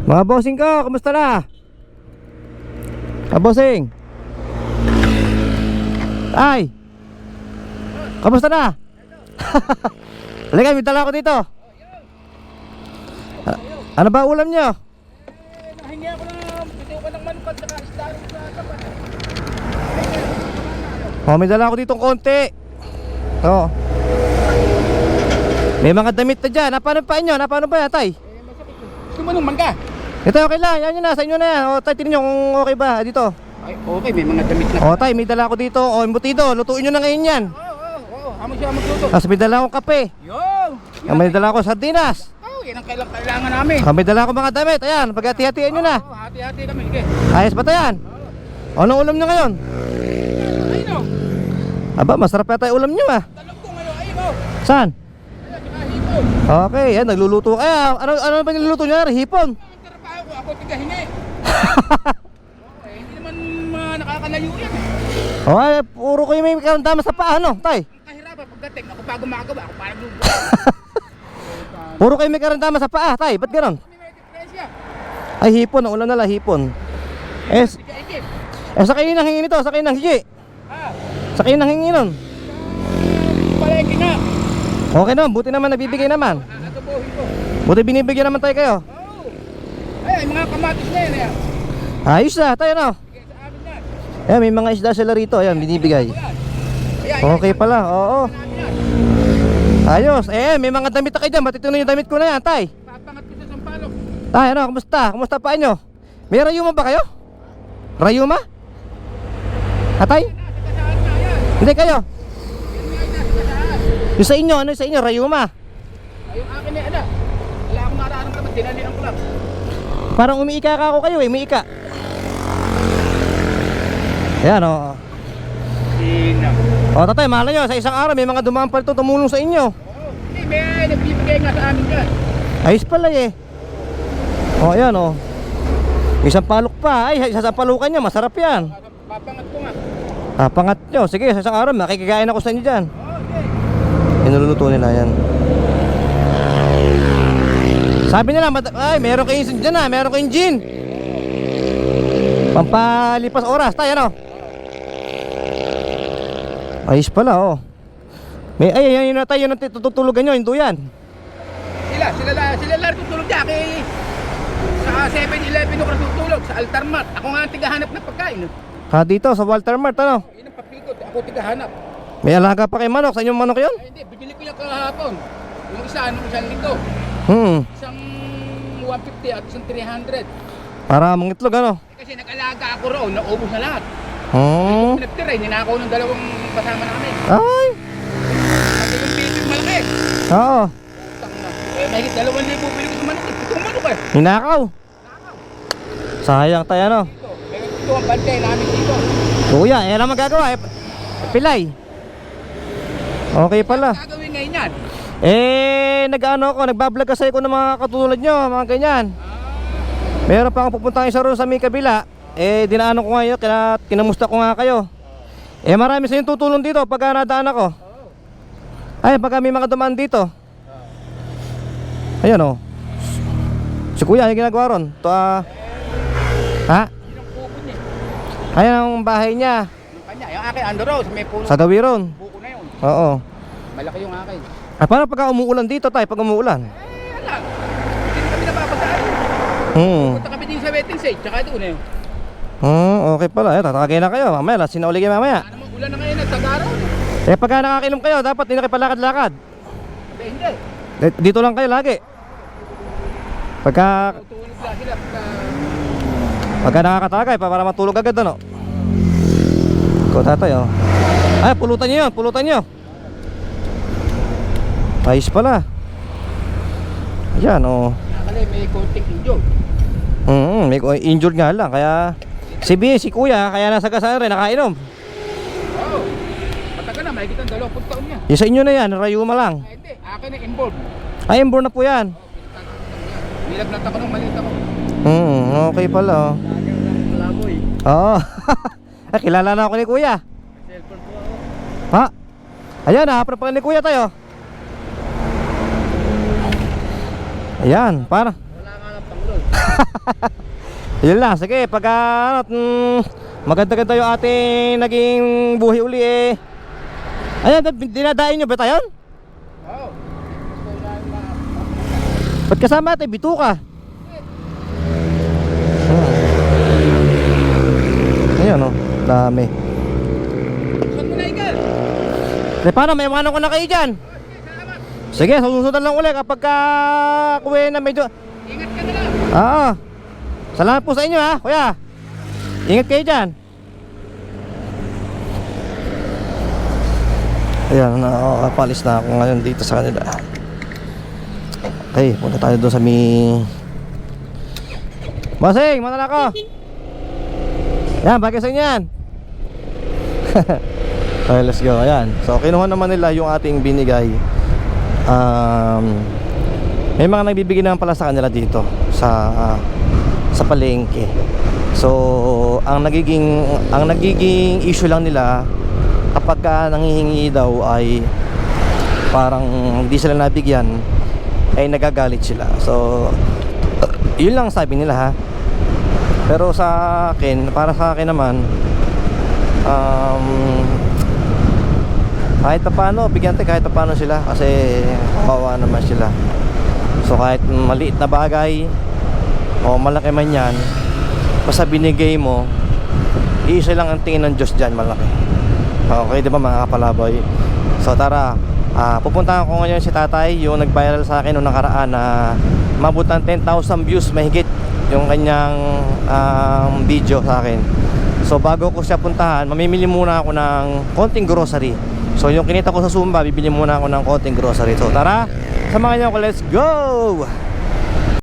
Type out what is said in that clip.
Mga bossing ko, kumusta na? Bossing. Ay, kamusta na? Halika, may dala ako dito. Ano ba ulam nyo? Nahingi ako ng bitiw ka ng manpad saka isda rin sa tapat. May dala ako dito konti. May mga damit na dyan. Napano pa inyo? Napano ba yan, tay? Gusto mo nung mangga? Ito okay lang, yan yun na, sa inyo na yan. Tay, tingnan nyo kung okay ba dito. Ay, okay, may mga damit na. Tay, may dala ako dito. Embutido, lutuin nyo na ngayon yan. Oo, amo siya magluto. Tapos may dala akong kape. May dala akong sardinas. Yan ang kailangan namin. May dala akong mga damit. Ayan, paghati-hatiin nyo na. Hati-hati kami, sige. Ayos ba tayan? Anong ulam nyo ngayon? Ayun o. Aba, masarap yata yung ulam nyo ah. Talong ko ngayon, ayun o. Saan? Ayun, saka hipon. Okay, yan, nagluluto kaya. Ano ba niluluto nyo? Hipon? Ang trabaho ko, ako tigahingi. Hindi naman nakakalayo yan. Puro kayo may karamdaman sa paa, no, tay? Ang kahirapan pagdating, ako pa gumagawa, ako parang luto. Puro kayo may karamdaman sa paa, tay? Ba't ganon? May diferensya. Ay, hipon, ang ulam nala, hipon. Tiga-ikip. Sa kayo nang hingi nito, sa kayo nang hingi. Sa kayo nang hingi nun. Palengke nga. Okay naman, buti naman nagbibigay naman. Atubuhin ko. Buti binibigyan naman tayo kayo. Ay, mga kamatis na yan. Ayos na, tayo no. Sige, sa amin yan. Ayan, may mga isda sila rito, ayan, binibigay. Okay pala, oo. Ayos, may mga damit na kayo dyan. Matitunan yung damit ko na yan, tay. Papangat ko sa Sampalok. Tay, ano, kumusta? Kumusta pa inyo? May rayuma ba kayo? Rayuma? Atay? Saan na yan? Hindi kayo. Yan nga yung nasa kasaan. Yung sa inyo, ano yung sa inyo? Rayuma? Ay, yung akin eh, ano? Wala akong nararamdaman, dinalian ko lang. Parang umiika ka ako kayo umiika. Ayan o. Sino? Tatay, mahal nyo, sa isang araw may mga dumaan pa ito tumulong sa inyo. Hindi, may nagbibigay nga sa amin dyan. Ayos pala ayan o. Isang palok pa, ay sa palukan nyo, masarap yan. Papangat ko nga. Pangat nyo, sige sa isang araw makikikain ako sa inyo dyan. Okay. Inululuto nila yan. Sabi nila, meron kayong dyan meron kayong gin. Pampalipas oras, tayo ano? Ayos pala May yan na tayo yung tutulugan nyo, hinto yan. Sila lang tutulog dyan. Sa 7-Eleven ako tutulog, sa Altarmat. Ako nga ang tigahanap ng pagkain. Dito sa Walter Mart, ano? Yun ang papel ko, ako tigahanap. May alaga pa kay manok, sa inyong manok yun? Ay, hindi, binili ko yung kahapon. Yung isa, isang lito. Isang 150 at isang 300. Para mga itlog, ano? Kasi nag-alaga ako roon, naubos na lahat. Pinagtira, ninakaw ng dalawang kasama namin. Ay! Kasi yung bibig malaki. Oo. Utang na. Mahigit 2,000 bili ko sa manok. Itong manok Ninakaw. Sayang tayo, ano? Ito ang bantay namin dito. Kuya, lang magagawa, pilay. Okay pala. Gagawin ngayon yan. Nagbablog kasi ako ng mga katulad nyo, mga ganyan. Meron pa akong pupuntahan isa ron sa may kabila. Dinaanan ko ngayon, kinamusta ko nga kayo. Marami sa inyong tutulong dito pagka nadaan ako. Ay, pagka may mga dumaan dito. Ayan Si kuya, yung ginagawa ron. Ayan ang bahay niya. Yung kanya, yung akin, Andros, may puno. Sa gawi ron. Buko na yun. Oo. Malaki yung akin. Paano pagka umuulan dito tayo, pag umuulan? Wala. Hindi kami napapasaan. Punta kami din sa wedding site, tsaka doon eh. Okay pala. Tatagay na kayo. Mamaya, lasin na uli kayo mamaya. Ano mo, ulan na ngayon, nagsagaraw. Pagka nakakainom kayo, dapat hindi na kayo palakad-lakad. Hindi. Dito lang kayo lagi. Pagka Tutulog lang sila. nakakatagay, para matulog agad, ano? Ikaw tatay, Ay, pulutan nyo yun, pulutan nyo. Ayos pala. Ayan, Nakalay, may konting injured. May injured nga lang, kaya si kuya, kaya nasa gasan rin, nakainom. Oo. Matagal na, mahigit ang 20 taon niya. Yung sa inyo na yan, rayuma lang. Hindi, akin na involved. Ay, inborn na po yan. Nilagnat ako nung maliit ako. Okay pala, Lagyan ng malaboy. Oo. Kilala na ako ni kuya. Cellphone po ako. Ayan, hapon pa ni kuya tayo. Ayan, para. Wala nga ng panglol. Yun lang, sige, pagka maganda-ganda yung ating naging buhay uli eh. Ayan, dinadain nyo ba tayo? Oo. Ba't kasama natin? Bituka. Ayan o, dami. Saan mo na ikan? Paano, may iwanan ko na kayo dyan. Salamat. Sige, susundan lang ulit kapag kuwi na medyo. Ingat ka na lang. Oo. Salamat po sa inyo ha, kuya. Ingat kayo dyan. Ayan, nakakapalis na ako ngayon dito sa kanila. Okay, punta tayo doon sa Bossing, mana na ako. Yan, bagay sa inyo yan. Okay, let's go. Ayan. So, kinuha naman nila yung ating binigay. May mga nagbibigay naman pala sa kanila dito sa palengke. So, ang nagiging issue lang nila kapag nanghihingi daw ay parang hindi sila nabigyan, ay nagagalit sila. So, yun lang sabi nila ha. Pero sa akin, para sa akin naman, kahit pa paano, bigyan tayo kahit pa paano sila kasi kawawa naman sila. So kahit maliit na bagay o malaki man yan, basta binigay mo, iisa lang ang tingin ng Diyos dyan, malaki. Okay, di ba mga kapalaboy? So tara, pupuntahan ko ngayon si tatay, yung nag-viral sa akin noong nakaraan na mabutan 10,000 views mahigit yung kanyang video sa akin. So bago ko siya puntahan, mamimili muna ako ng konting grocery. So yung kinita ko sa Zumba, bibili muna ako ng konting grocery. So tara, samahan niyo ako, let's go!